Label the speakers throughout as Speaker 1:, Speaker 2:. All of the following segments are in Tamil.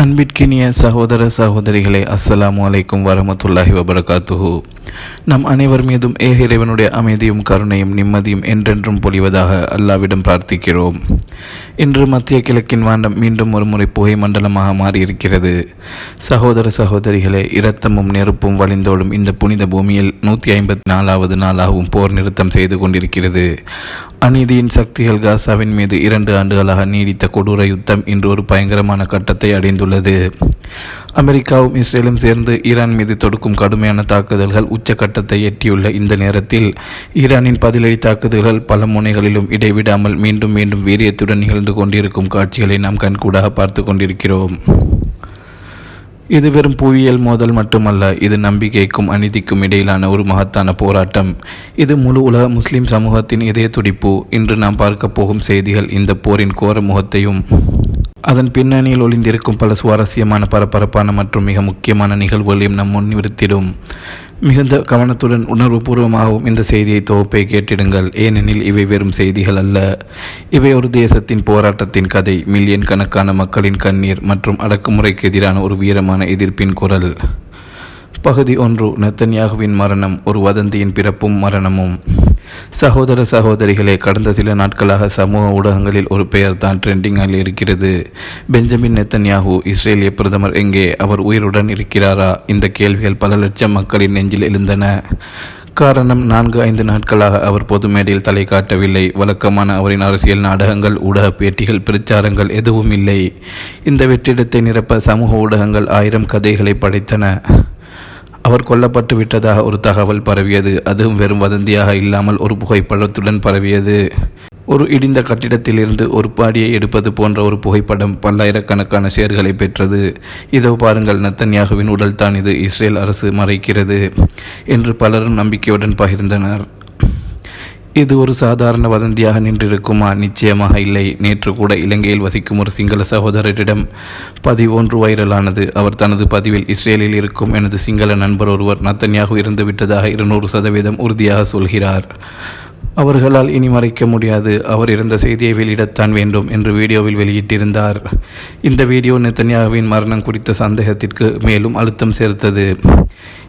Speaker 1: அன்பிற்கினிய சகோதர சகோதரிகளே, அஸ்ஸலாமு அலைக்கும் வரமத்துல்லாஹி வபரகாத்துஹு. நம் அனைவர் மீதும் ஏக இறைவனுடைய அமைதியும் கருணையும் நிம்மதியும் என்றென்றும் பொழிவதாக அல்லாவிடம் பிரார்த்திக்கிறோம். இன்று மத்திய கிழக்கின் வாண்டம் மீண்டும் ஒரு முறை புகை மண்டலமாக மாறியிருக்கிறது. சகோதர சகோதரிகளே, இரத்தமும் நெருப்பும் வழிந்தோடும் இந்த புனித பூமியில் 154வது நாளாகவும் போர் நிறுத்தம் செய்து கொண்டிருக்கிறது. அநீதியின் சக்திகள் காசாவின் மீது 2 ஆண்டுகளாக நீடித்த கொடூர யுத்தம் இன்று ஒரு பயங்கரமான கட்டத்தை அடைந்துள்ளது. அமெரிக்காவும் இஸ்ரேலும் சேர்ந்து ஈரான் மீது தொடுக்கும் கடுமையான தாக்குதல்கள் உச்சக்கட்டத்தை எட்டியுள்ள இந்த நேரத்தில் ஈரானின் பதிலடி தாக்குதல்கள் பல முனைகளிலும் இடைவிடாமல் மீண்டும் மீண்டும் வீரியத்துடன் நிகழ்ந்து கொண்டிருக்கும் காட்சிகளை நாம் கண்கூடாக பார்த்து கொண்டிருக்கிறோம். இது வெறும் புவியியல் மோதல் மட்டுமல்ல, இது நம்பிக்கைக்கும் அநீதிக்கும் இடையிலான ஒரு மகத்தான போராட்டம். இது முழு உலக முஸ்லிம் சமூகத்தின் இதய துடிப்பு. இன்று நாம் பார்க்க போகும் செய்திகள் இந்த போரின் கோர முகத்தையும் அதன் பின்னணியில் ஒளிந்திருக்கும் பல சுவாரஸ்யமான, பரபரப்பான மற்றும் மிக முக்கியமான நிகழ்வுகளையும் நம் முன் நிறுத்திடும். மிகுந்த கவனத்துடன் உணர்வுபூர்வமாகவும் இந்த செய்தியை தொகுப்பை கேட்டிடுங்கள். ஏனெனில் இவை வெறும் செய்திகள் அல்ல, இவை ஒரு தேசத்தின் போராட்டத்தின் கதை, மில்லியன் கணக்கான மக்களின் கண்ணீர் மற்றும் அடக்குமுறைக்கு எதிரான ஒரு வீரமான எதிர்ப்பின் குரல். பகுதி 1. நெத்தன்யாகுவின் மரணம், ஒரு வதந்தியின் பிறப்பும் மரணமும். சகோதர சகோதரிகளே, கடந்த சில நாட்களாக சமூக ஊடகங்களில் ஒரு பெயர் தான் ட்ரெண்டிங்கில் இருக்கிறது. பெஞ்சமின் நெத்தன்யாகு, இஸ்ரேலிய பிரதமர் எங்கே? அவர் உயிருடன் இருக்கிறாரா? இந்த கேள்விகள் பல லட்சம் மக்களின் நெஞ்சில் எழுந்தன. காரணம், 4-5 நாட்களாக அவர் பொது மேடையில் தலை காட்டவில்லை. வழக்கமான அவரின் அரசியல் நாடகங்கள், ஊடக பேட்டிகள், பிரச்சாரங்கள் எதுவும் இல்லை. இந்த வெற்றிடத்தை நிரப்ப சமூக ஊடகங்கள் 1000 கதைகளை படைத்தன. அவர் கொல்லப்பட்டு விட்டதாக ஒரு தகவல் பரவியது. அதுவும் வெறும் வதந்தியாக இல்லாமல் ஒரு புகைப்படத்துடன் பரவியது. ஒரு இடிந்த கட்டிடத்திலிருந்து ஒரு பாடியை எடுப்பது போன்ற ஒரு புகைப்படம் பல்லாயிரக்கணக்கான ஷேர்களை பெற்றது. இதோ பாருங்கள், நெத்தன்யாகுவின் உடல் தான் இது, இஸ்ரேல் அரசு மறைக்கிறது என்று பலரும் நம்பிக்கையுடன் பகிர்ந்தனர். இது ஒரு சாதாரண வதந்தியாக நின்றிருக்குமா? நிச்சயமாக இல்லை. நேற்று கூட இலங்கையில் வசிக்கும் ஒரு சிங்கள சகோதரரிடம் பதிவு ஒன்று வைரலானது. அவர் தனது பதிவில், இஸ்ரேலில் இருக்கும் எனது சிங்கள நண்பர் ஒருவர் நெத்தன்யாகு இறந்து விட்டதாக 200% உறுதியாக சொல்கிறார். அவர்களால் இனி மறைக்க முடியாது. அவர் இருந்த செய்தியை வெளியிடத்தான் வேண்டும் என்று வீடியோவில் வெளியிட்டிருந்தார். இந்த வீடியோ நெத்தன்யாகுவின் மரணம் குறித்த சந்தேகத்திற்கு மேலும் அழுத்தம் சேர்த்தது.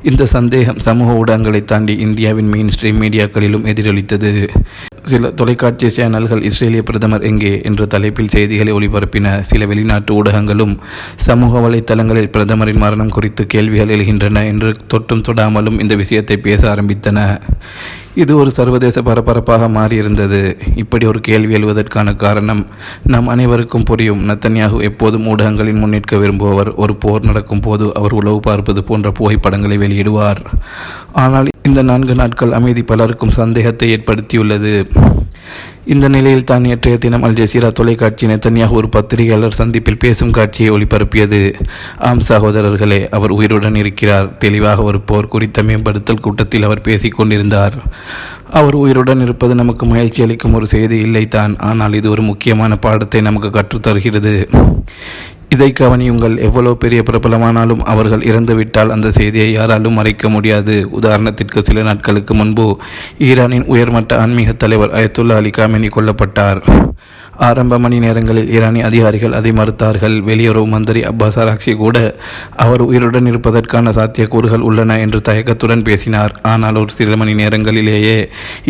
Speaker 1: இந்த சந்தேகம் சமூக ஊடகங்களை தாண்டி இந்தியாவின் மெயின் ஸ்ட்ரீம் மீடியாக்களிலும் எதிரொலித்தது. சில தொலைக்காட்சி சேனல்கள் இஸ்ரேலிய பிரதமர் எங்கே என்ற தலைப்பில் செய்திகளை ஒளிபரப்பின. சில வெளிநாட்டு ஊடகங்களும் சமூக வலைத்தளங்களில் பிரதமரின் மரணம் குறித்து கேள்விகள் எழுகின்றன என்று தொட்டும் தொடாமலும் இந்த விஷயத்தை பேச ஆரம்பித்தன. இது ஒரு சர்வதேச பரபரப்பாக மாறியிருந்தது. இப்படி ஒரு கேள்வி எழுவதற்கான காரணம் நம் அனைவருக்கும் புரியும். நெத்தன்யாகு எப்போதும் ஊடகங்களின் முன்னிற்க விரும்புபவர். ஒரு போர் நடக்கும் போது அவர் உளவு பார்ப்பது போன்ற புகைப்படங்களை வெளியிடுவார். ஆனால் இந்த 4 நாட்கள் அமைதி பலருக்கும் சந்தேகத்தை ஏற்படுத்தியுள்ளது. இந்த நிலையில் தான் நேற்றைய தினம் அல் ஜசீரா தொலைக்காட்சி நெத்தன்யாகு ஒரு பத்திரிகையாளர் சந்திப்பில் பேசும் காட்சியை ஒளிபரப்பியது. ஆம் சகோதரர்களே, அவர் உயிருடன் இருக்கிறார். தெளிவாக ஒரு போர் குறித்த மேம்படுத்தல் கூட்டத்தில் அவர் பேசிக் கொண்டிருந்தார். அவர் உயிருடன் இருப்பது நமக்கு மகிழ்ச்சி அளிக்கும் ஒரு செய்தி இல்லைத்தான், ஆனால் இது ஒரு முக்கியமான பாடத்தை நமக்கு கற்றுத்தருகிறது. இதை கவனியுங்கள். எவ்வளவு பெரிய பிரபலமானாலும் அவர்கள் இறந்துவிட்டால் அந்த செய்தியை யாராலும் மறைக்க முடியாது. உதாரணத்திற்கு, சில நாட்களுக்கு முன்பு ஈரானின் உயர்மட்ட ஆன்மீக தலைவர் அயத்துல்லா அலி காமெனி கொல்லப்பட்டார். ஆரம்ப மணி நேரங்களில் ஈரானிய அதிகாரிகள் அதை மறுத்தார்கள். வெளியுறவு மந்திரி அப்பாஸ் அராக்சி கூட அவர் உயிருடன் இருப்பதற்கான சாத்தியக்கூறுகள் உள்ளன என்று தயக்கத்துடன் பேசினார். ஆனால் ஒரு சில மணி நேரங்களிலேயே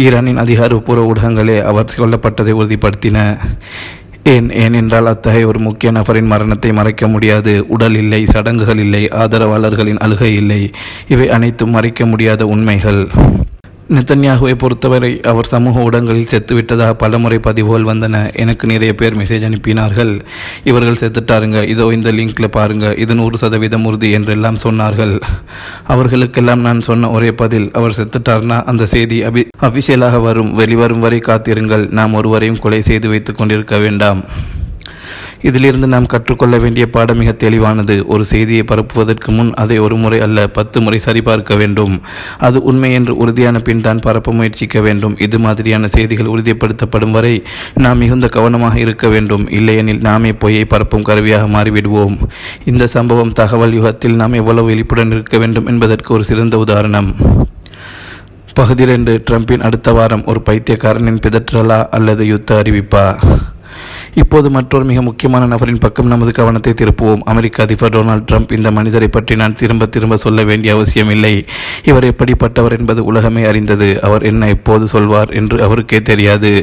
Speaker 1: ஈரானின் அதிகாரப்பூர்வ ஊடகங்களே அவர் கொல்லப்பட்டதை உறுதிப்படுத்தின. ஏனென்றால் அத்தகைய ஒரு முக்கிய நபரின் மரணத்தை மறைக்க முடியாது. உடல் இல்லை, சடங்குகள் இல்லை, ஆதரவாளர்களின் அழுகை இல்லை. இவை அனைத்தும் மறைக்க முடியாத உண்மைகள். நெத்தன்யாகுவை பொறுத்தவரை அவர் சமூக ஊடகங்களில் செத்துவிட்டதாக பலமுறை பதிவுகள் வந்தன. எனக்கு நிறைய பேர் மெசேஜ் அனுப்பினார்கள். இவர்கள் செத்துட்டாருங்க, இதோ இந்த லிங்க்ல பாருங்க, இது 100% உறுதி என்றெல்லாம் சொன்னார்கள். அவர்களுக்கெல்லாம் நான் சொன்ன ஒரே பதில், அவர் செத்துட்டார்னா அந்த செய்தி அபிஷியலாக வரும், வெளிவரும் வரை காத்திருங்கள். நாம் ஒருவரையும் கொலை செய்து வைத்துக் கொண்டிருக்க வேண்டாம். இதிலிருந்து நாம் கற்றுக்கொள்ள வேண்டிய பாடம் மிக தெளிவானது. ஒரு செய்தியை பரப்புவதற்கு முன் அதை ஒரு முறை அல்ல 10 முறை சரிபார்க்க வேண்டும். அது உண்மை என்று உறுதியான பின் தான் பரப்ப முயற்சிக்க வேண்டும். இது மாதிரியான செய்திகள் உறுதிப்படுத்தப்படும் வரை நாம் மிகுந்த கவனமாக இருக்க வேண்டும். இல்லையெனில் நாமே பொய்யை பரப்பும் கருவியாக மாறிவிடுவோம். இந்த சம்பவம் தகவல் யுகத்தில் நாம் எவ்வளவு விழிப்புடன் இருக்க வேண்டும் என்பதற்கு ஒரு சிறந்த உதாரணம். பகுதி 2. ட்ரம்பின் அடுத்த வாரம் ஒரு பைத்தியக்காரனின் பிதற்றலா அல்லது யுத்த அறிவிப்பா? இப்போது மற்றொரு மிக முக்கியமான நபரின் பக்கம் நமது கவனத்தை திருப்புவோம். அமெரிக்க அதிபர் டொனால்ட் ட்ரம்ப். இந்த மனிதரை பற்றி நான் திரும்ப சொல்ல வேண்டிய அவசியமில்லை. இவர் எப்படிப்பட்டவர் என்பது உலகமே அறிந்தது. அவர் என்ன எப்போது சொல்வார் என்று அவருக்கே தெரியாது,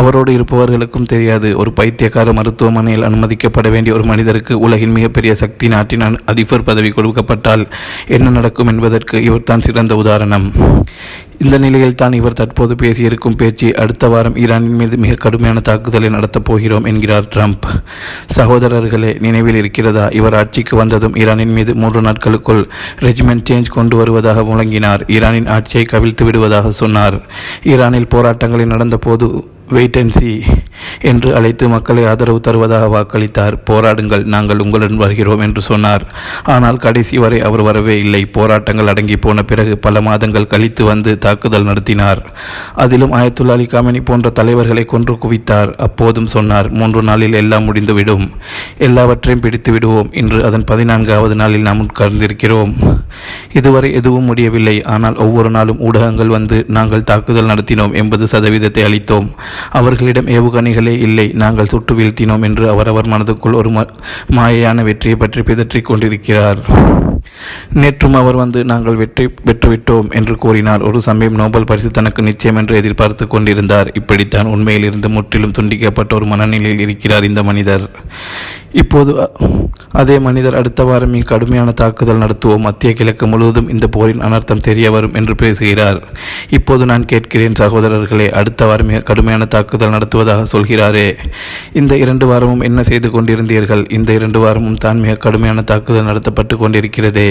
Speaker 1: அவரோடு இருப்பவர்களுக்கும் தெரியாது. ஒரு பைத்தியக்கார மருத்துவமனையில் அனுமதிக்கப்பட வேண்டிய ஒரு மனிதருக்கு உலகின் மிகப்பெரிய சக்தி நாட்டின் அதிபர் பதவி கொடுக்கப்பட்டால் என்ன நடக்கும் என்பதற்கு இவர் தான் சிறந்த உதாரணம். இந்த நிலையில் தான் இவர் தற்போது பேசியிருக்கும் பேச்சு, அடுத்த வாரம் ஈரானின் மீது மிக கடுமையான தாக்குதலை நடத்தப் போகிறோம் என்கிறார் ட்ரம்ப். சகோதரர்களே, நினைவில் இருக்கிறதா? இவர் ஆட்சிக்கு வந்ததும் ஈரானின் மீது 3 நாட்களுக்குள் ரெஜிமெண்ட் சேஞ்ச் கொண்டு வருவதாக முழங்கினார். ஈரானின் ஆட்சியை கவிழ்த்து விடுவதாக சொன்னார். ஈரானில் போராட்டங்கள் நடந்த போது வெயிட் அண்ட் சி என்று அழைத்து மக்களை ஆதரவு தருவதாக வாக்களித்தார். போராடுங்கள், நாங்கள் உங்களுடன் வருகிறோம் என்று சொன்னார். ஆனால் கடைசி வரை அவர் வரவே இல்லை. போராட்டங்கள் அடங்கி போன பிறகு பல மாதங்கள் கழித்து வந்து தாக்குதல் நடத்தினார். அதிலும் ஆயத்துல்லா அலி காமெனி போன்ற தலைவர்களை கொன்று குவித்தார். அப்போதும் சொன்னார், 3 நாளில் எல்லாம் முடிந்துவிடும், எல்லாவற்றையும் பிடித்து விடுவோம். இன்று அதன் 14வது நாளில் நாம் உட்கார்ந்திருக்கிறோம். இதுவரை எதுவும் முடியவில்லை. ஆனால் ஒவ்வொரு நாளும் ஊடகங்கள் வந்து நாங்கள் தாக்குதல் நடத்தினோம், 80% அளித்தோம், அவர்களிடம் ஏவுகணைகளே இல்லை, நாங்கள் சுட்டு வீழ்த்தினோம் என்று அவரவர் மனதுக்குள் ஒரு மாயையான வெற்றியை பற்றி பிதற்றிக் கொண்டிருக்கிறார். நேற்றும் அவர் வந்து நாங்கள் வெற்றுவிட்டோம் என்று கூறினார். ஒரு சமயம் நோபல் பரிசு தனக்கு நிச்சயம் என்று எதிர்பார்த்து கொண்டிருந்தார். இப்படித்தான் உண்மையில் இருந்து முற்றிலும் துண்டிக்கப்பட்ட ஒரு மனநிலையில் இருக்கிறார் இந்த மனிதர். இப்போது அதே மனிதர் அடுத்த வாரம் மிக கடுமையான தாக்குதல் நடத்துவோம், மத்திய கிழக்கு முழுவதும் இந்த போரின் அனர்த்தம் தெரிய வரும் என்று பேசுகிறார். இப்போது நான் கேட்கிறேன் சகோதரர்களே, அடுத்த வாரம் மிக கடுமையான தாக்குதல் நடத்துவதாக சொல்கிறாரே, இந்த 2 வாரமும் என்ன செய்து கொண்டிருந்தீர்கள்? இந்த 2 வாரமும் தான் மிக கடுமையான தாக்குதல் நடத்தப்பட்டு கொண்டிருக்கிறதே.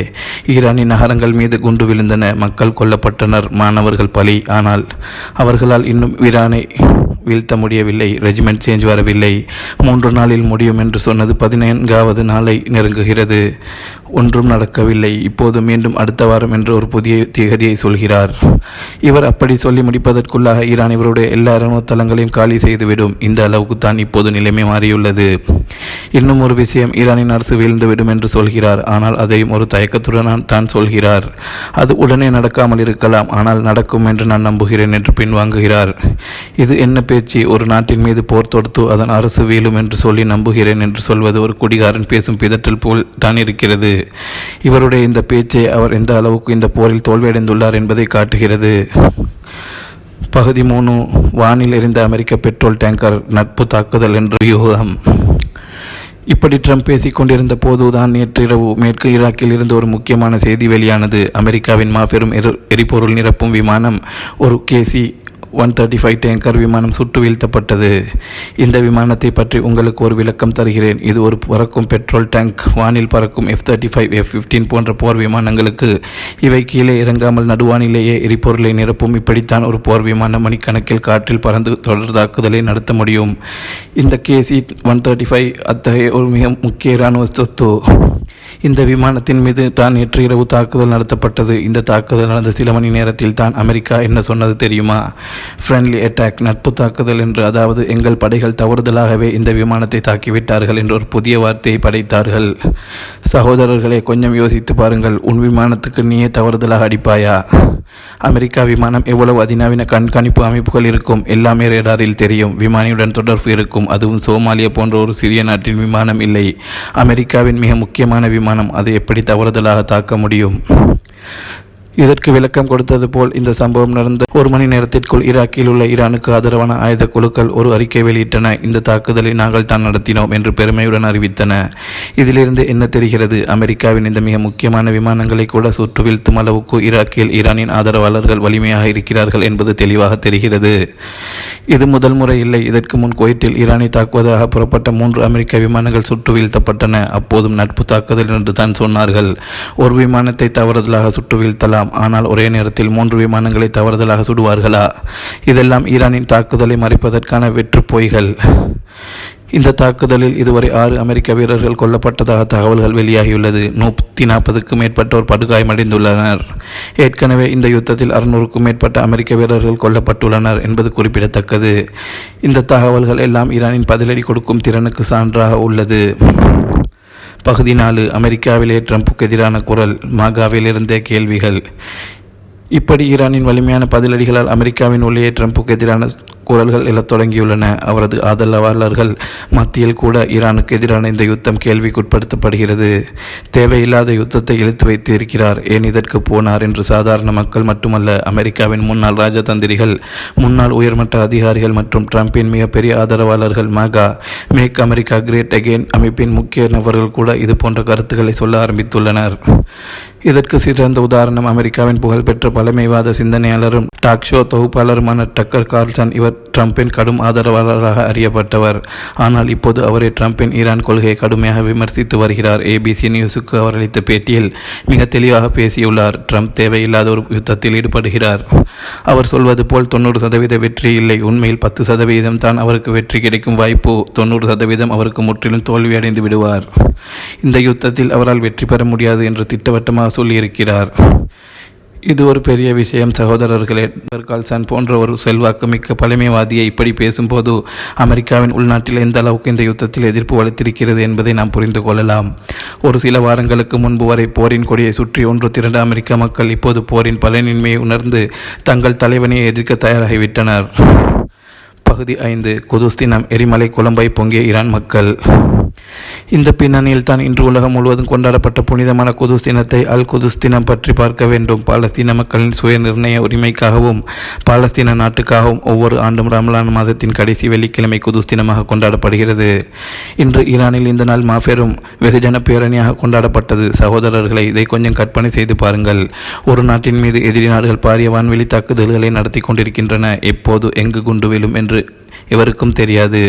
Speaker 1: ஈரானின் நகரங்கள் மீது குண்டு விழுந்தன, மக்கள் கொல்லப்பட்டனர், மாணவர்கள் பலி. ஆனால் அவர்களால் இன்னும் ஈரானை வீழ்த்த முடியவில்லை. ரெஜிமெண்ட் சேஞ்ச் வரவில்லை. 3 நாளில் முடியும் என்று சொன்னது 14வது நாளை நெருங்குகிறது. ஒன்றும் நடக்கவில்லை. இப்போது மீண்டும் அடுத்த வாரம் என்று ஒரு புதிய திகதியை சொல்கிறார். இவர் அப்படி சொல்லி முடிப்பதற்குள்ளாக ஈரான் இவருடைய எல்லா இராணுவ தளங்களையும் காலி செய்துவிடும். இந்த அளவுக்கு தான் இப்போது நிலைமை மாறியுள்ளது. இன்னும் ஒரு விஷயம், ஈரானின் அரசு வீழ்ந்துவிடும் என்று சொல்கிறார். ஆனால் அதையும் ஒரு தயக்கத்துடன் தான் சொல்கிறார். அது உடனே நடக்காமல் இருக்கலாம், ஆனால் நடக்கும் என்று நான் நம்புகிறேன் என்று பின்வாங்குகிறார். இது என்ன பேச்சு? ஒரு நாட்டின் மீது போர் தொடுத்து அதன் அரசு வீழும் என்று சொல்லி நம்புகிறேன் என்று சொல்வது ஒரு குடிகாரன் பேசும் பிதற்றல் போல் தான் இருக்கிறது. இவருடைய இந்த பேச்சை அவர் எந்த அளவுக்கு இந்த போரில் தோல்வியடைந்துள்ளார் என்பதை காட்டுகிறது. பகுதி 3. வானில் எறிந்த அமெரிக்க பெட்ரோல் டேங்கர், நட்பு தாக்குதல் என்று யூகம். இப்படி ட்ரம்ப் பேசிக் கொண்டிருந்த போதுதான் நேற்றிரவு மேற்கு ஈராக்கில் இருந்து ஒரு முக்கியமான செய்தி வெளியானது. அமெரிக்காவின் மாபெரும் எரிபொருள் நிரப்பும் விமானம், ஒரு KC-135 டேங்கர் விமானம் சுட்டு வீழ்த்தப்பட்டது. இந்த விமானத்தை பற்றி உங்களுக்கு ஒரு விளக்கம் தருகிறேன். இது ஒரு பறக்கும் பெட்ரோல் டேங்க். வானில் பறக்கும் F-35, F-15 போன்ற போர் விமானங்களுக்கு இவை கீழே இறங்காமல் நடுவானிலேயே எரிபொருளை நிரப்பும். இப்படித்தான் ஒரு போர் விமானம் மணிக்கணக்கில் காற்றில் பறந்து தொடர் தாக்குதலை நடத்த முடியும். இந்த KC-135 அத்தகைய ஒரு மிக முக்கிய இராணுவ சொத்து. இந்த விமானத்தின் மீது தான் நேற்று இரவு தாக்குதல் நடத்தப்பட்டது. இந்த தாக்குதல் நடந்த சில மணி நேரத்தில் தான் அமெரிக்கா என்ன சொன்னது தெரியுமா? ஃப்ரெண்ட்லி அட்டாக், நட்பு தாக்குதல் என்று. அதாவது எங்கள் படைகள் தவறுதலாகவே இந்த விமானத்தை தாக்கிவிட்டார்கள் என்று ஒரு புதிய வார்த்தையை படைத்தார்கள். சகோதரர்களே, கொஞ்சம் யோசித்து பாருங்கள். உன் விமானத்துக்கு நீயே தவறுதலாக அடிப்பாயா? அமெரிக்கா விமானம் எவ்வளவு அதிநவீன கண்காணிப்பு அமைப்புகள் இருக்கும், எல்லாமே ரேடாரில் தெரியும். விமானியுடன் தொடர்பு இருக்கும். அதுவும் சோமாலியா போன்ற ஒரு சிறிய நாட்டின் விமானம் இல்லை, அமெரிக்காவின் மிக முக்கியமான விமானம். அதை எப்படி தவறுதலாக தாக்க முடியும்? இதற்கு விளக்கம் கொடுத்தது போல் இந்த சம்பவம் நடந்த 1 மணி நேரத்திற்குள் ஈராக்கில் உள்ள ஈரானுக்கு ஆதரவான ஆயுத குழுக்கள் ஒரு அறிக்கை வெளியிட்டன. இந்த தாக்குதலை நாங்கள் தான் நடத்தினோம் என்று பெருமையுடன் அறிவித்தன. இதிலிருந்து என்ன தெரிகிறது? அமெரிக்காவின் இந்த மிக முக்கியமான விமானங்களை கூட சுட்டு வீழ்த்தும் அளவுக்கு ஈராக்கில் ஈரானின் ஆதரவாளர்கள் வலிமையாக இருக்கிறார்கள் என்பது தெளிவாக தெரிகிறது. இது முதல் முறை இல்லை. இதற்கு முன் குவைத்தில் ஈரானை தாக்குவதாக புறப்பட்ட 3 அமெரிக்க விமானங்கள் சுட்டு வீழ்த்தப்பட்டன. அப்போதும் நட்பு தாக்குதல் என்று தான் சொன்னார்கள். ஒரு விமானத்தை தவறுதலாக சுட்டு வீழ்த்தலாம், ஆனால் ஒரே நேரத்தில் 3 விமானங்களை தவறுதலாக சுடுவார்களா? இதெல்லாம் ஈரானின் தாக்குதலை மறைப்பதற்கான வெற்று பொய்கள். இந்த தாக்குதலில் இதுவரை 6 அமெரிக்க வீரர்கள் கொல்லப்பட்டதாக தகவல்கள் வெளியாகியுள்ளது. 140க்கும் மேற்பட்டோர் படுகாயமடைந்துள்ளனர். ஏற்கனவே இந்த யுத்தத்தில் 600க்கும் மேற்பட்ட அமெரிக்க வீரர்கள் கொல்லப்பட்டுள்ளனர் என்பது குறிப்பிடத்தக்கது. இந்த தகவல்கள் எல்லாம் ஈரானின் பதிலடி கொடுக்கும் திறனுக்கு சான்றாக உள்ளது. பகுதி 4. அமெரிக்காவிலே ட்ரம்புக்கு எதிரான குரல், மாகாவிலிருந்தே கேள்விகள். இப்படி ஈரானின் வலிமையான பதிலடிகளால் அமெரிக்காவின் உள்ளே ட்ரம்புக்கு எதிரான குரல்கள் எழத் தொடங்கியுள்ளன. அவரது ஆதரவாளர்கள் மத்தியில் கூட ஈரானுக்கு எதிரான இந்த யுத்தம் கேள்விக்குட்படுத்தப்படுகிறது. தேவையில்லாத யுத்தத்தை இழுத்து வைத்து இருக்கிறார், ஏன் இதற்கு போனார் என்று சாதாரண மக்கள் மட்டுமல்ல, அமெரிக்காவின் முன்னாள் ராஜதந்திரிகள், முன்னாள் உயர்மட்ட அதிகாரிகள் மற்றும் ட்ரம்பின் மிகப்பெரிய ஆதரவாளர்கள் மேக் அமெரிக்கா கிரேட் அகெயின் அமைப்பின் முக்கிய நபர்கள் கூட இது போன்ற கருத்துக்களை சொல்ல ஆரம்பித்துள்ளனர். இதற்கு சிறந்த உதாரணம் அமெரிக்காவின் புகழ்பெற்ற பழமைவாத சிந்தனையாளரும் டாக் ஷோ தொகுப்பாளருமான டக்கர் கார்ல்சன். இவர் ட்ரம்பின் கடும் ஆதரவாளராக அறியப்பட்டவர். ஆனால் இப்போது அவரே ட்ரம்பின் ஈரான் கொள்கையை கடுமையாக விமர்சித்து வருகிறார். ABC நியூஸுக்கு அவர் அளித்த பேட்டியில் மிக தெளிவாக பேசியுள்ளார். ட்ரம்ப் தேவையில்லாத ஒரு யுத்தத்தில் ஈடுபடுகிறார். அவர் சொல்வது போல் 90% வெற்றி இல்லை, உண்மையில் 10% தான் அவருக்கு வெற்றி கிடைக்கும் வாய்ப்பு. 90% அவருக்கு முற்றிலும் தோல்வியடைந்து விடுவார். இந்த யுத்தத்தில் அவரால் வெற்றி பெற முடியாது என்று திட்டவட்டமாக சொல்லியிருக்கிறார். இது ஒரு பெரிய விஷயம் சகோதரர்களே. கால்சன் போன்ற ஒரு செல்வாக்கு மிக்க பழமைவாதியை இப்படி பேசும்போது அமெரிக்காவின் உள்நாட்டில் எந்த அளவுக்கு இந்த யுத்தத்தில் எதிர்ப்பு வளர்த்திருக்கிறது என்பதை நாம் புரிந்து கொள்ளலாம். ஒரு சில வாரங்களுக்கு முன்பு வரை போரின் கொடியை சுற்றி ஒன்று திரண்ட அமெரிக்க மக்கள் இப்போது போரின் பலனின்மையை உணர்ந்து தங்கள் தலைவனை எதிர்க்க தயாராகிவிட்டனர். பகுதி 5. குதுஸ் தினம். எரிமலை குழம்பை பொங்கிய ஈரான் மக்கள். இந்த பின்னணியில் தான் இன்று உலகம் முழுவதும் கொண்டாடப்பட்ட புனிதமான குதுஸ் தினத்தை அல் குதுஸ் தினம் பற்றி பார்க்க வேண்டும். பாலஸ்தீன மக்களின் சுய நிர்ணய உரிமைக்காகவும் பாலஸ்தீன நாட்டுக்காகவும் ஒவ்வொரு ஆண்டும் ரமலான் மாதத்தின் கடைசி வெள்ளிக்கிழமை குதுஸ் தினமாக கொண்டாடப்படுகிறது. இன்று ஈரானில் இந்த நாள் மாபெரும் வெகுஜன பேரணியாக கொண்டாடப்பட்டது. சகோதரர்களை, இதை கொஞ்சம் கற்பனை செய்து பாருங்கள். ஒரு நாட்டின் மீது எதிரி நாடுகள் பாரிய வான்வெளி தாக்குதல்களை நடத்தி கொண்டிருக்கின்றன. எப்போது எங்கு குண்டு விழும் என்று எவருக்கும் தெரியாது.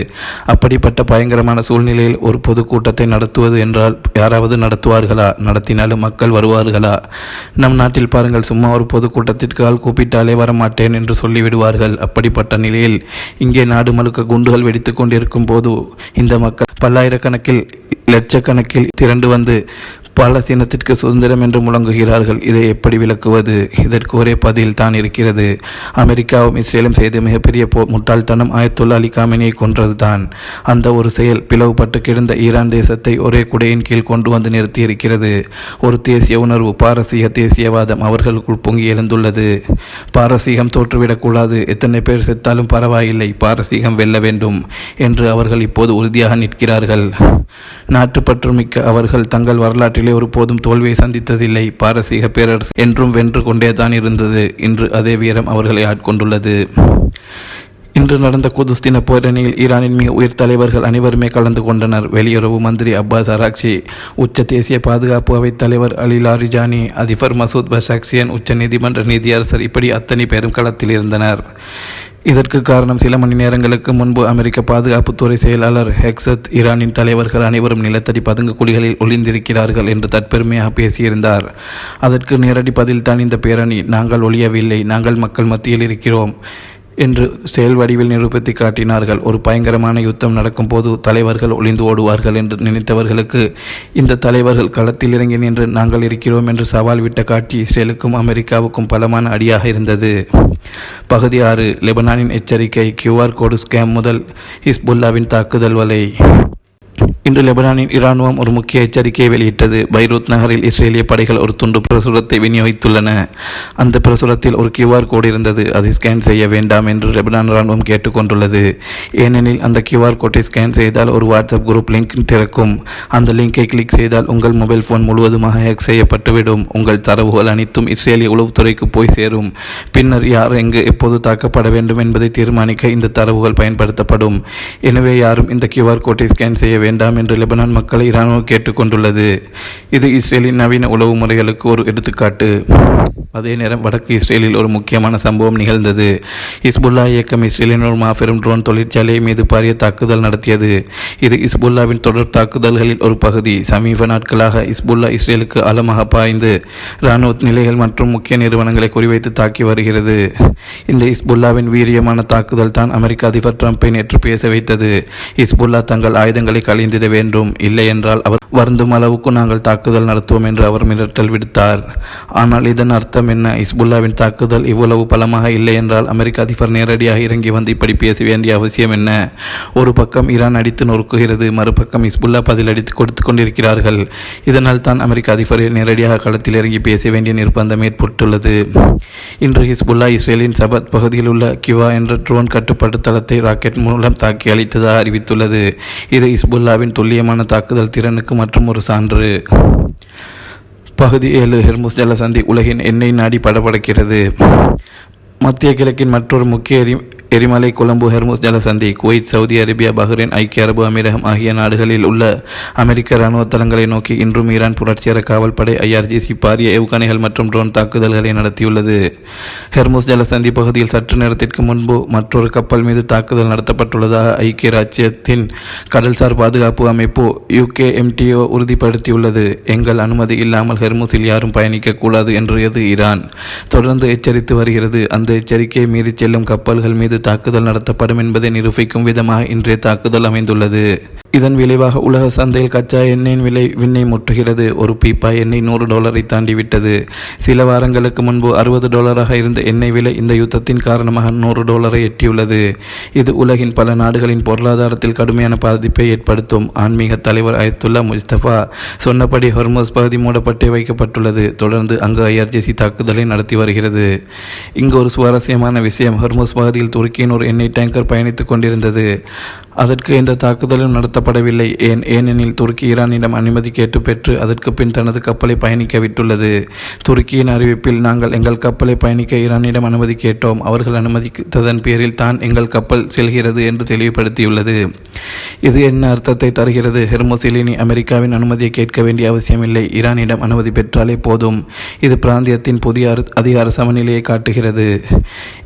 Speaker 1: அப்படிப்பட்ட பயங்கரமான சூழ்நிலையில் ஒரு பொதுக்கூட்டத்தை நடத்துவது என்றால் யாராவது நடத்துவார்களா? நடத்தினாலும் மக்கள் வருவார்களா? நம் நாட்டில் பாருங்கள், சும்மா ஒரு பொதுக்கூட்டத்திற்கு ஆள் கூப்பிட்டாலே வரமாட்டேன் என்று சொல்லிவிடுவார்கள். அப்படிப்பட்ட நிலையில் இங்கே நாடு முழுக்க குண்டுகள் வெடித்து கொண்டிருக்கும் போது இந்த மக்கள் பல்லாயிரக்கணக்கில் லட்சக்கணக்கில் திரண்டு வந்து பாலஸ்தீனத்திற்கு சுதந்திரம் என்று முழங்குகிறார்கள். இதை எப்படி விளக்குவது? இதற்கு ஒரே பதில் தான் இருக்கிறது. அமெரிக்காவும் இஸ்ரேலும் செய்த மிகப்பெரிய முட்டாள்தனம் ஆயத்துல்லா அலி காமெனியை கொன்றது தான். அந்த ஒரு செயல் பிளவுபட்டு கிடந்த ஈரான் தேசத்தை ஒரே குடையின் கீழ் கொண்டு வந்து நிறுத்தி இருக்கிறது. ஒரு தேசிய உணர்வு, பாரசீக தேசியவாதம் அவர்களுக்குள் பொங்கி எழுந்துள்ளது. பாரசீகம் தோற்றுவிடக்கூடாது, எத்தனை பேர் செத்தாலும் பரவாயில்லை, பாரசீகம் வெல்ல வேண்டும் என்று அவர்கள் இப்போது உறுதியாக நிற்கிறார்கள். நாட்டுப்பற்று மிக்க அவர்கள் தங்கள் வரலாற்றில் ஒருபோதும் தோல்வியை சந்தித்ததில்லை. பாரசீக பேரரசு என்றும் வென்று கொண்டேதான் இருந்தது. இன்று அதே வீரம் அவர்களை ஆட்கொண்டுள்ளது. இன்று நடந்த குதுஸ் தின பேரணியில் ஈரானின் மிக உயர் தலைவர்கள் அனைவருமே கலந்து கொண்டனர். வெளியுறவு மந்திரி அப்பாஸ் அராக்சி, உச்ச தேசிய பாதுகாப்பு அவைத் தலைவர் அலி லாரிஜானி, அதிபர் மசூத் பஷாக்சியன், உச்ச நீதிமன்ற நீதியரசர், இப்படி அத்தனை பேரும் களத்தில் இருந்தனர். இதற்கு காரணம், சில மணி நேரங்களுக்கு முன்பு அமெரிக்க பாதுகாப்புத்துறை செயலாளர் ஹெக்ஸத் ஈரானின் தலைவர்கள் அனைவரும் நிலத்தடி பதுங்கு குழிகளில் ஒளிந்திருக்கிறார்கள் என்று தற்பெருமையாக பேசியிருந்தார். அதற்கு நேரடி பதில்தான் இந்த பேரணி. நாங்கள் ஒளியவில்லை, நாங்கள் மக்கள் மத்தியில் இருக்கிறோம் என்று செயல் வடிவில் நிரூபித்து காட்டினார்கள். ஒரு பயங்கரமான யுத்தம் நடக்கும் போது தலைவர்கள் ஒளிந்து ஓடுவார்கள் என்று நினைத்தவர்களுக்கு இந்த தலைவர்கள் களத்தில் இறங்கி நின்று நாங்கள் இருக்கிறோம் என்று சவால் விட்ட காட்சி இஸ்ரேலுக்கும் அமெரிக்காவுக்கும் பலமான அடியாக இருந்தது. பகுதி 6. லெபனானின் எச்சரிக்கை. QR கோடு ஸ்கேம் முதல் ஹிஸ்புல்லாவின் தாக்குதல் வலை. இன்று லெபனானின் இராணுவம் ஒரு முக்கிய எச்சரிக்கையை வெளியிட்டது. பைரூத் நகரில் இஸ்ரேலிய படைகள் ஒரு துண்டு பிரசுரத்தை விநியோகித்துள்ளன. அந்த பிரசுரத்தில் ஒரு QR கோடு இருந்தது. அதை ஸ்கேன் செய்ய வேண்டாம் என்று லெபனான் இராணுவம் கேட்டுக்கொண்டுள்ளது. ஏனெனில் அந்த QR கோட்டை ஸ்கேன் செய்தால் ஒரு வாட்ஸ்அப் குரூப் லிங்க் திறக்கும். அந்த லிங்கை கிளிக் செய்தால் உங்கள் மொபைல் போன் முழுவதுமாக ஹேக் செய்யப்பட்டுவிடும். உங்கள் தரவுகள் அனைத்தும் இஸ்ரேலிய உளவுத்துறைக்கு போய் சேரும். பின்னர் யார் எங்கு எப்போது தாக்கப்பட வேண்டும் என்பதை தீர்மானிக்க இந்த தரவுகள் பயன்படுத்தப்படும். எனவே யாரும் இந்த QR கோட்டை ஸ்கேன் செய்ய வேண்டாம் என்று லெபனான் மக்களை இராணுவம் கேட்டுக்கொண்டுள்ளது. இது இஸ்ரேலின் நவீன உளவு முறைகளுக்கு ஒரு எடுத்துக்காட்டு. அதே நேரம் வடக்கு இஸ்ரேலில் ஒரு முக்கியமான சம்பவம் நிகழ்ந்தது. ஹிஸ்புல்லா இயக்கம் இஸ்ரேலின் ஒரு மாபெரும் ட்ரோன் தொழிற்சாலை மீது பாரிய தாக்குதல் நடத்தியது. இது ஹிஸ்புல்லாவின் தொடர் தாக்குதல்களில் ஒரு பகுதி. சமீப நாட்களாக ஹிஸ்புல்லா இஸ்ரேலுக்கு ஆழமாக பாய்ந்து இராணுவ நிலைகள் மற்றும் முக்கிய நிறுவனங்களை குறிவைத்து தாக்கி வருகிறது. இந்த ஹிஸ்புல்லாவின் வீரியமான தாக்குதல் தான் அமெரிக்க அதிபர் ட்ரம்பை நேற்று பேச வைத்தது. ஹிஸ்புல்லா தங்கள் ஆயுதங்களை கலைந்து செஞ்சிட வேண்டும், இல்லை என்றால் அவர் வருந்தும் அளவுக்கு நாங்கள் தாக்குதல் நடத்துவோம் என்று அவர் மிரட்டல் விடுத்தார். ஆனால் இதன் அர்த்தம் என்ன? ஹிஸ்புல்லாவின் தாக்குதல் இவ்வளவு பலமாக இல்லை என்றால் அமெரிக்க அதிபர் நேரடியாக இறங்கி வந்து இப்படி பேச வேண்டிய அவசியம் என்ன? ஒரு பக்கம் ஈரான் அடித்து நொறுக்குகிறது, மறுபக்கம் ஹிஸ்புல்லா பதிலடித்து கொடுத்து கொண்டிருக்கிறார்கள். இதனால் தான் அமெரிக்க அதிபர் நேரடியாக களத்தில் இறங்கி பேச வேண்டிய நிர்பந்தம் ஏற்பட்டுள்ளது. இன்று ஹிஸ்புல்லா இஸ்ரேலின் சபத் பகுதியில் உள்ள கிவா என்ற ட்ரோன் கட்டுப்பாட்டு தளத்தை ராக்கெட் மூலம் தாக்கி அளித்ததாக அறிவித்துள்ளது. இது ஹிஸ்புல்லாவின் துல்லியமான தாக்குதல் திறனுக்கு மற்றும் ஒரு சான்று. பகுதி 7 ஹெர்முஸ் ஜலசந்தி உலகின் எண்ணெய் நாடி படபடக்கிறது. மத்திய கிழக்கின் மற்றொரு முக்கிய எரிமலை கொழும்பு ஹெர்முஸ் ஜலசந்தி. குவைத், சவுதி அரேபியா, பஹ்ரைன், ஐக்கிய அரபு அமீரகம் ஆகிய நாடுகளில் உள்ள அமெரிக்க இராணுவ தளங்களை நோக்கி இன்றும் ஈரான் புரட்சிகர காவல் படை IRGC பாரிய ஏவுகணைகள் மற்றும் ட்ரோன் தாக்குதல்களை நடத்தியுள்ளது. ஹெர்முஸ் ஜலசந்தி பகுதியில் சற்று நேரத்திற்கு முன்பு மற்றொரு கப்பல் மீது தாக்குதல் நடத்தப்பட்டுள்ளதாக ஐக்கிய ராச்சியத்தின் கடல்சார் பாதுகாப்பு அமைப்பு UKMTO உறுதிப்படுத்தியுள்ளது. எங்கள் அனுமதி இல்லாமல் ஹெர்முஸில் யாரும் பயணிக்கக்கூடாது என்று ஈரான் தொடர்ந்து எச்சரித்து வருகிறது. அந்த எச்சரிக்கையை மீறி செல்லும் கப்பல்கள் மீது தாக்குதல் நடத்தப்படும் என்பதை நிரூபிக்கும் விதமாக இன்றைய தாக்குதல் அமைந்துள்ளது. இதன் விளைவாக உலக சந்தையில் கச்சா எண்ணெயின் விலை விண்ணை முட்டுகிறது. ஒரு பீப்பா எண்ணெய் $100 தாண்டிவிட்டது. சில வாரங்களுக்கு முன்பு $60 இருந்த எண்ணெய் விலை இந்த யுத்தத்தின் காரணமாக $100 எட்டியுள்ளது. இது உலகின் பல நாடுகளின் பொருளாதாரத்தில் கடுமையான பாதிப்பை ஏற்படுத்தும். ஆன்மீக தலைவர் அயத்துல்லா முஸ்தபா சொன்னபடி ஹொர்முஸ் பகுதி மூடப்பட்டே வைக்கப்பட்டுள்ளது. தொடர்ந்து அங்கு IRGC தாக்குதலை நடத்தி வருகிறது. இங்கு ஒரு சுவாரஸ்யமான விஷயம், ஹொர்முஸ் பகுதியில் துருக்கியின் ஒரு எண்ணெய் டேங்கர் பயணித்துக் கொண்டிருந்தது. அதற்கு எந்த தாக்குதலும் நடத்தப்படவில்லை. ஏனெனில் துருக்கி ஈரானிடம் அனுமதி கேட்டு பெற்று அதற்கு பின் தனது கப்பலை பயணிக்க விட்டுள்ளது. துருக்கியின் அறிவிப்பில், நாங்கள் எங்கள் கப்பலை பயணிக்க ஈரானிடம் அனுமதி கேட்டோம், அவர்கள் அனுமதித்ததன் பேரில் தான் எங்கள் கப்பல் செல்கிறது என்று தெளிவுபடுத்தியுள்ளது. இது என்ன அர்த்தத்தை தருகிறது? ஹெர்முஸில் இனி அமெரிக்காவின் அனுமதியை கேட்க வேண்டிய அவசியமில்லை, ஈரானிடம் அனுமதி பெற்றாலே போதும். இது பிராந்தியத்தின் புதிய அதிகார சமநிலையை காட்டுகிறது.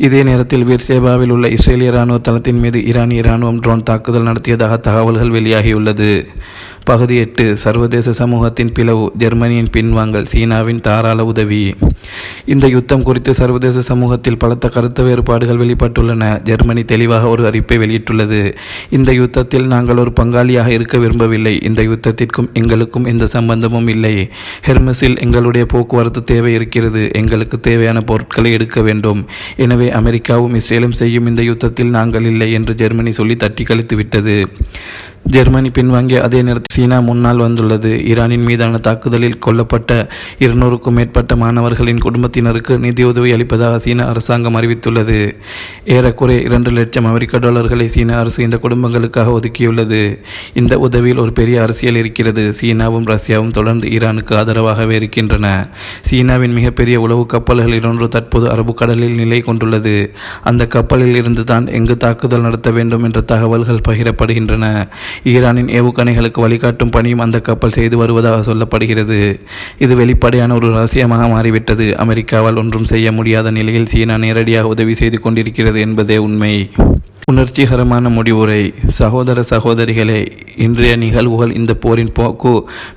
Speaker 1: இதே நேரத்தில் பீர்சேபாவில் உள்ள இஸ்ரேலிய இராணுவ தளத்தின் மீது ஈரானிய இராணுவம் ட்ரோன் தாக்குதல் நடத்தியதாக தகவல்கள் வெளியாகியுள்ளது. பகுதி 8 சர்வதேச சமூகத்தின் பிளவு, ஜெர்மனியின் பின்வாங்கல், சீனாவின் தாராள உதவி. இந்த யுத்தம் குறித்து சர்வதேச சமூகத்தில் பலத்த கருத்து வேறுபாடுகள் வெளிப்பட்டுள்ளன. ஜெர்மனி தெளிவாக ஒரு அறிவிப்பை வெளியிட்டுள்ளது. இந்த யுத்தத்தில் நாங்கள் ஒரு பங்காளியாக இருக்க விரும்பவில்லை. இந்த யுத்தத்திற்கும் எங்களுக்கும் எந்த சம்பந்தமும் இல்லை. ஹெர்முஸில் எங்களுடைய போக்குவரத்து தேவை இருக்கிறது. எங்களுக்கு தேவையான பொருட்களை எடுக்க வேண்டும். எனவே அமெரிக்காவும் இஸ்ரேலும் செய்யும் இந்த யுத்தத்தில் நாங்கள் இல்லை என்று ஜெர்மனி சொல்லி தட்டி கழித்து விட்டது. ஜெர்மனி பின்வாங்கிய அதே நேரத்தில் சீனா முன்னால் வந்துள்ளது. ஈரானின் மீதான தாக்குதலில் கொல்லப்பட்ட 200க்கும் மேற்பட்ட மாணவர்களின் குடும்பத்தினருக்கு நிதியுதவி அளிப்பதாக சீன அரசாங்கம் அறிவித்துள்ளது. ஏறக்குறைய $2,00,000 சீன அரசு இந்த குடும்பங்களுக்காக ஒதுக்கியுள்ளது. இந்த உதவியில் ஒரு பெரிய அரசியல் இருக்கிறது. சீனாவும் ரஷ்யாவும் தொடர்ந்து ஈரானுக்கு ஆதரவாகவே இருக்கின்றன. சீனாவின் மிகப்பெரிய உளவு கப்பல்களில் ஒன்று தற்போது அரபு கடலில் நிலை கொண்டுள்ளது. அந்த கப்பலில் இருந்து தான் எங்கு தாக்குதல் நடத்த வேண்டும் என்ற தகவல்கள் பகிரப்படுகின்றன. ஈரானின் ஏவுகணைகளுக்கு வழிகாட்டும் பணியும் அந்த கப்பல் செய்து வருவதாக சொல்லப்படுகிறது. இது வெளிப்படையான ஒரு ரகசியமாக மாறிவிட்டது. அமெரிக்காவால் ஒன்றும் செய்ய முடியாத நிலையில் சீனா நேரடியாக உதவி செய்து கொண்டிருக்கிறது என்பதே உண்மை. உணர்ச்சிகரமான முடிவுரை. சகோதர சகோதரிகளே, இன்றைய நிகழ்வுகள் இந்த போரின் போக்கு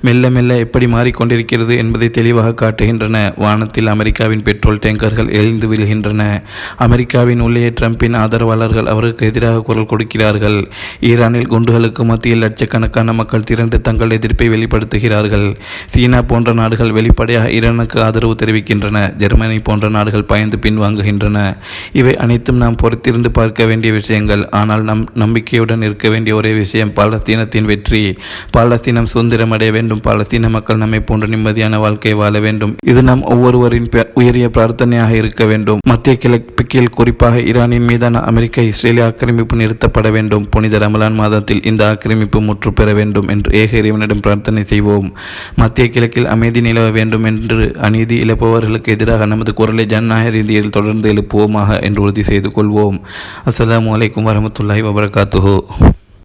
Speaker 1: மெல்ல மெல்ல எப்படி மாறிக்கொண்டிருக்கிறது என்பதை தெளிவாக காட்டுகின்றன. வானத்தில் அமெரிக்காவின் பெட்ரோல் டேங்கர்கள் எழுந்து விழுகின்றன. அமெரிக்காவின் உள்ளே ட்ரம்பின் ஆதரவாளர்கள் அவருக்கு எதிராக குரல் கொடுக்கிறார்கள். ஈரானில் குண்டுகளுக்கு மத்தியில் லட்சக்கணக்கான மக்கள் திரண்டு தங்கள் எதிர்ப்பை வெளிப்படுத்துகிறார்கள். சீனா போன்ற நாடுகள் வெளிப்படையாக ஈரானுக்கு ஆதரவு தெரிவிக்கின்றன. ஜெர்மனி போன்ற நாடுகள் பயந்து பின்வாங்குகின்றன. இவை அனைத்தும் நாம் பொறுத்திருந்து பார்க்க வேண்டிய விஷயம். ஆனால் நம் நம்பிக்கையுடன் இருக்க வேண்டிய ஒரே விஷயம் பாலஸ்தீனத்தின் வெற்றி. பாலஸ்தீனம் சுதந்திரம் அடைய வேண்டும். பாலஸ்தீன மக்கள் நம்மை போன்ற நிம்மதியான வாழ்க்கை வாழ வேண்டும். இது நம் ஒவ்வொருவரின் உயரிய பிரார்த்தனையாக இருக்க வேண்டும். மத்திய கிழக்கில் குறிப்பாக ஈரானின் மீதான அமெரிக்க இஸ்ரேலிய ஆக்கிரமிப்பு நிறுத்தப்பட வேண்டும். புனித ரமலான் மாதத்தில் இந்த ஆக்கிரமிப்பு முற்று பெற வேண்டும் என்று ஏக இறைவனிடம் பிரார்த்தனை செய்வோம். மத்திய கிழக்கில் அமைதி நிலவ வேண்டும் என்று அநீதி இழப்பவர்களுக்கு எதிராக நமது குரலை ஜனநாயக ரீதியில் தொடர்ந்து எழுப்புவோமாக என்று உறுதி செய்து கொள்வோம். அஸ்ஸலாமு அலைக்கும் வரஹ்மத்துல்லாஹி வபரகாத்துஹு.